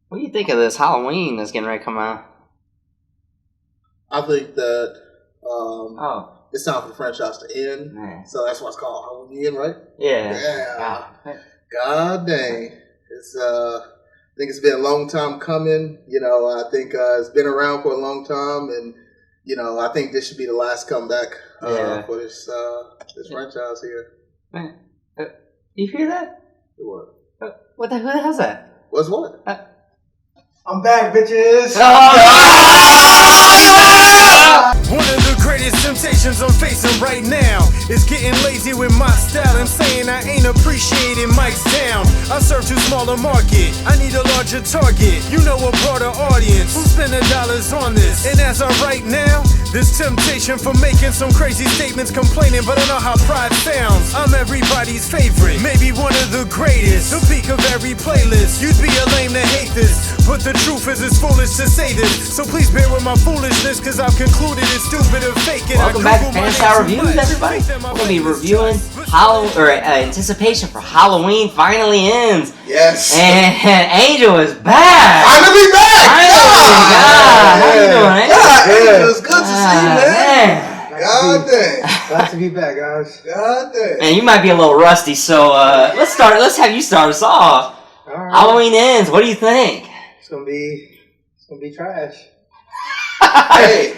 What do you think of this Halloween that's getting ready to come out? I think that it's time for the franchise to end. Man. So that's why it's called Halloween, right? Yeah. God dang. I think it's been a long time coming. I think it's been around for a long time, and I think this should be the last comeback for this franchise here. Man, you hear that? What? Who the hell's that? What's what? I'm back, bitches! One of the greatest temptations I'm facing right now is getting lazy with my style and saying I ain't appreciating Mike's down. I serve too small a market, I need a larger target. You know, a broader audience who's spending dollars on this. And as of right now, this temptation for making some crazy statements, complaining, but I know how pride sounds. I'm everybody's favorite, maybe one of the greatest, the peak of every playlist. You'd be a lame to hate this, but the truth is it's foolish to say this. So please bear with my foolishness, cause I've concluded it's stupid to fake it. Welcome back to Fanstar Reviews, everybody. We're going to be reviewing anticipation for Halloween finally ends. Yes. And Angel is back. Finally back! God. How you doing, Angel? God, it's good to see you, man. God dang. Glad to be back, guys. God dang. Man, you might be a little rusty, so let's have you start us off. All right. Halloween ends. What do you think? It's gonna be trash. Hey,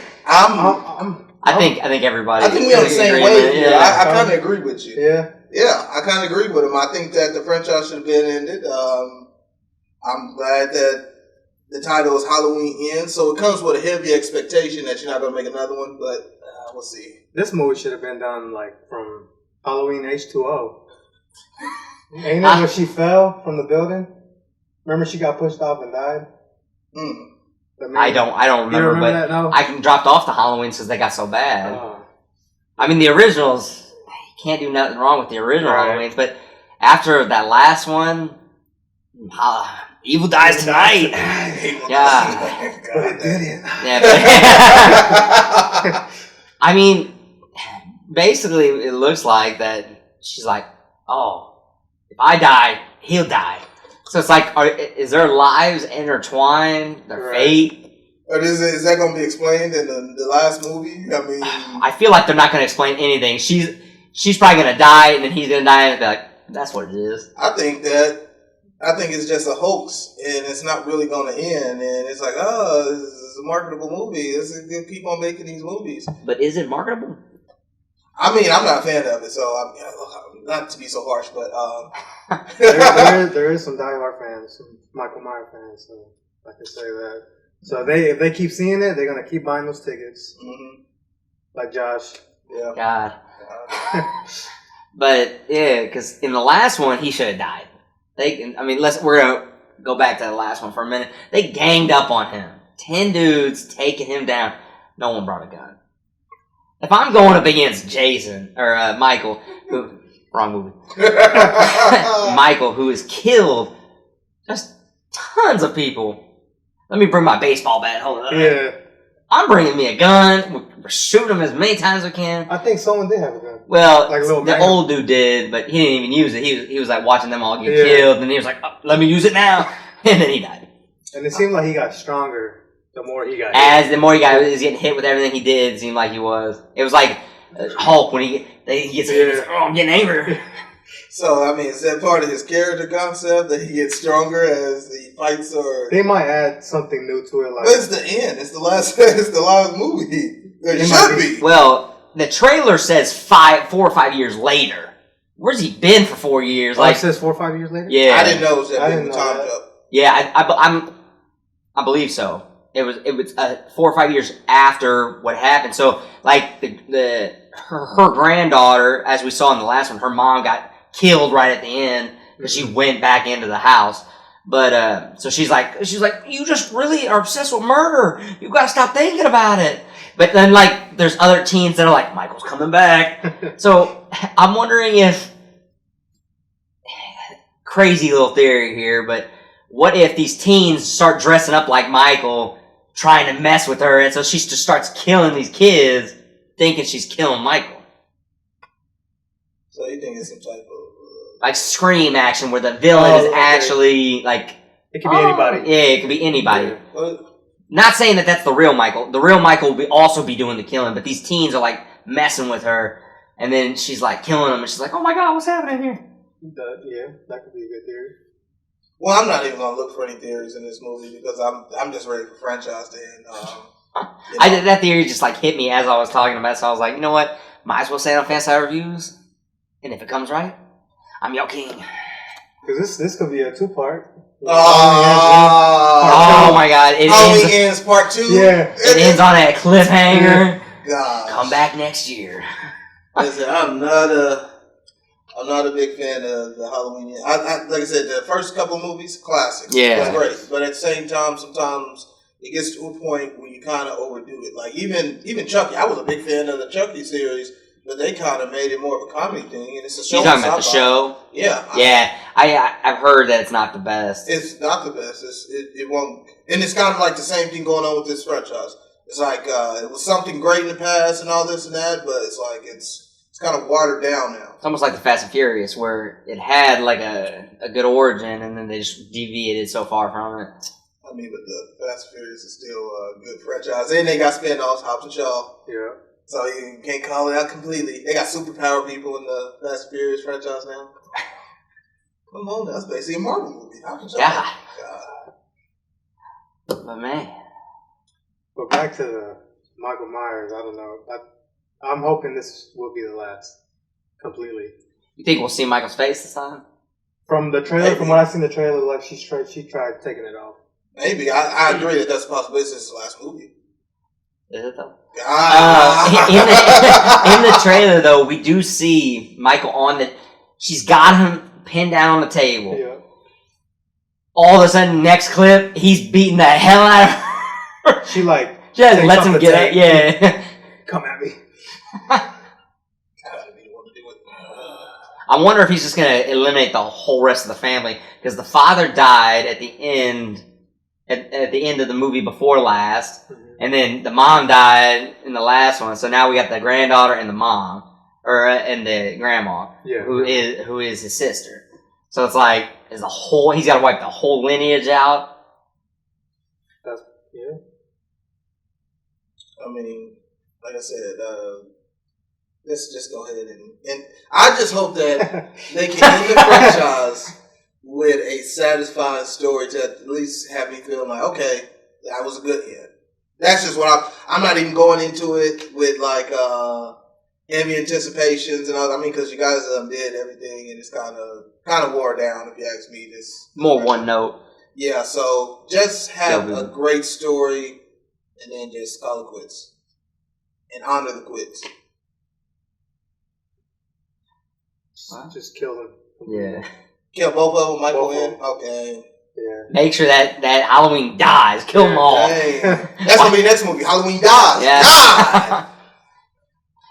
I think everybody. I think we're on the same wave here. Yeah. I kind of agree with you. Yeah. Yeah, I kind of agree with him. I think that the franchise should have been ended. I'm glad that the title is Halloween Ends, so it comes with a heavy expectation that you're not going to make another one, but we'll see. This movie should have been done from Halloween H2O. Ain't that when she fell from the building? Remember she got pushed off and died? I don't remember, but that, no? I can dropped off the Halloween since they got so bad. I mean, the originals, you can't do nothing wrong with the original Halloweens, but after that last one, Evil Dies Tonight. Yeah. But it didn't. Yeah, I mean, basically, it looks like that she's like, oh, if I die, he'll die. So it's like, is their lives intertwined? Their fate? Or is that going to be explained in the last movie? I mean, I feel like they're not going to explain anything. She's probably going to die, and then he's going to die, and be like, that's what it is. I think it's just a hoax, and it's not really going to end. And it's like, oh, this is a marketable movie. They keep on making these movies. But is it marketable? I mean, I'm not a fan of it, so I'm not to be so harsh, but there is some diehard fans, some Michael Myers fans, so I can say that. So if they keep seeing it, they're gonna keep buying those tickets, like Josh. Yeah. God. But yeah, because in the last one he should have died. We're gonna go back to the last one for a minute. They ganged up on him. 10 dudes taking him down. No one brought a gun. If I'm going up against Jason or Michael, wrong movie. Michael, who has killed just tons of people. Let me bring my baseball bat. Hold on. Yeah. I'm bringing me a gun. We're shooting them as many times as we can. I think someone did have a gun. Well, like the old dude did, but he didn't even use it. He was like watching them all get killed, and he was like, oh, let me use it now. And then he died. And it seemed like he got stronger the more he got hit. The more he was getting hit with everything he did, it seemed like he was. It was like Hulk when he gets hit. He's like, oh, I'm getting angry. So, I mean, is that part of his character concept that he gets stronger as he fights, or they might add something new to it? Like, but it's the end. It's the last. It's the last movie. It should be. Well, the trailer says 4 or 5 years later. Where's he been for 4 years? It says 4 or 5 years later. Yeah, I didn't know it was that big of a time jump. Yeah, I believe so. It was 4 or 5 years after what happened. So, like her granddaughter, as we saw in the last one, her mom got killed right at the end because she went back into the house. But so she's like, you just really are obsessed with murder. You got to stop thinking about it. But then, like, there's other teens that are like, Michael's coming back. So I'm wondering if, crazy little theory here, but what if these teens start dressing up like Michael, trying to mess with her, and so she just starts killing these kids, thinking she's killing Michael? So you think it's some type of like Scream action where the villain is actually like It could be anybody. Yeah, it could be anybody. Yeah. Well, Not saying that that's the real Michael. The real Michael will also be doing the killing, but these teens are like messing with her, and then she's like killing them, and she's like, "Oh my god, what's happening here?" Yeah, that could be a good theory. well, I'm not even gonna look for any theories in this movie because I'm just ready for franchise to end. That theory just like hit me as I was talking about it, so I was like, you know what? Might as well say it on Fanside Reviews, and if it comes right, I'm your king. Because this could be a 2-part. Oh my god, Halloween ends part 2. Yeah. it ends on a cliffhanger. God, Come back next year. listen, I'm not a big fan of the Halloween. Like I said, the first couple of movies, classics. Yeah. It was great. But at the same time, sometimes it gets to a point where you kind of overdo it. Like even Chucky, I was a big fan of the Chucky series, but they kind of made it more of a comedy thing, and it's a show. You talking about the show? Yeah. Yeah, I've heard that it's not the best. It's not the best. It won't, and it's kind of like the same thing going on with this franchise. It's like it was something great in the past and all this and that, but it's like it's kind of watered down now. It's almost like the Fast and Furious, where it had like a good origin, and then they just deviated so far from it. I mean, but the Fast and Furious is still a good franchise, and they got spin-offs, Hobbs and Shaw. Yeah. So you can't call it out completely. They got superpower people in the Fast and Furious franchise now. Come on, that's basically a Marvel movie. Hobbs and Shaw. God. God. But man, But back to the Michael Myers, I don't know. I'm hoping this will be the last. Completely. you think we'll see Michael's face this time? From the trailer, from what I seen the trailer, like she tried taking it off. Maybe. I agree that that's a possibility. This is the last movie. Is it though? God. In the trailer, though, we do see Michael on the. She's got him pinned down on the table. Yeah. All of a sudden, next clip, he's beating the hell out of her. She like Just takes lets off him the get tape. up. Yeah. Come at me. I wonder if he's just gonna eliminate the whole rest of the family because the father died at the end. At the end of the movie before last, and then the mom died in the last one. So now we got the granddaughter and the mom, and the grandma, Yeah. who is his sister. So it's like he's got to wipe the whole lineage out. Yeah. I mean, like I said, let's just go ahead and I just hope that they can end the franchise with a satisfying story to at least have me feel like, okay, that was a good end. That's just what I'm not even going into it with like heavy anticipations and all. I mean, because you guys did everything and it's kind of wore down if you ask me. This More one note. Yeah, so just have Yeah, a great story and then just call it quits and honor the quits. Just kill them. Yeah. Kill both of them, Michael Both of in. them. Okay. Yeah. Make sure that Halloween dies. Kill them all. Dang. That's gonna be the next movie. Halloween dies. Yeah. God.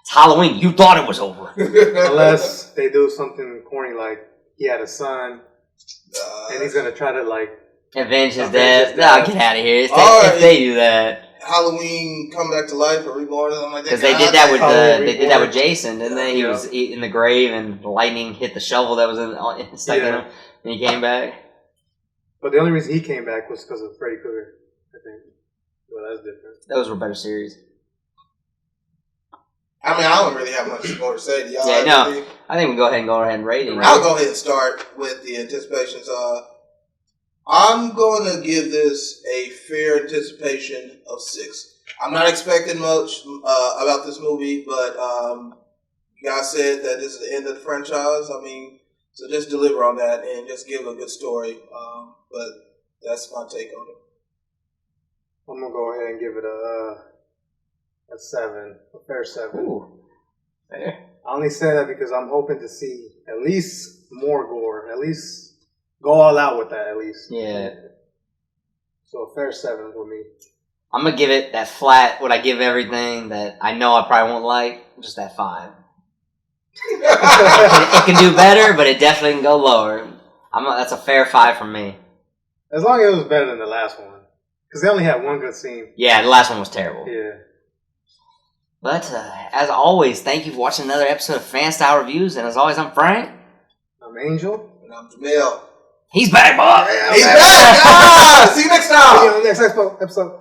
It's Halloween. You thought it was over. Unless they do something corny like he had a son and he's gonna try to like Avenge his Avenge his death. No, death. get out of here. If Alright. they do that. Halloween come back to life or reborn or something like that. Because they did that with Halloween they did that with Reborn. Jason, didn't they? He Yeah. was in the grave, and the lightning hit the shovel that was stuck in Yeah. him, and he came back. But the only reason he came back was because of Freddy Krueger, I think. Well, that's different. Those were better series. I mean, I don't really have much more to say to y'all. Yeah, no. I think we go ahead and rate it. I'll go ahead and start with the anticipations. I'm going to give this a fair anticipation of 6. I'm not expecting much about this movie, but you guys said that this is the end of the franchise. I mean, so just deliver on that and just give a good story. But that's my take on it. I'm gonna go ahead and give it a 7, a fair 7. Ooh. Fair. I only say that because I'm hoping to see at least more gore, at least go all out with that, at least. Yeah. So a fair 7 for me. I'm gonna give it that flat. What I give everything that I know I probably won't like, just that 5. It can do better, but it definitely can go lower. That's a fair 5 from me. As long as it was better than the last one, because they only had one good scene. Yeah, the last one was terrible. Yeah. But as always, thank you for watching another episode of Fan Style Reviews. And as always, I'm Frank. I'm Angel. And I'm Jamel. He's back, boy. He's back. See you next See time. you on the next episode.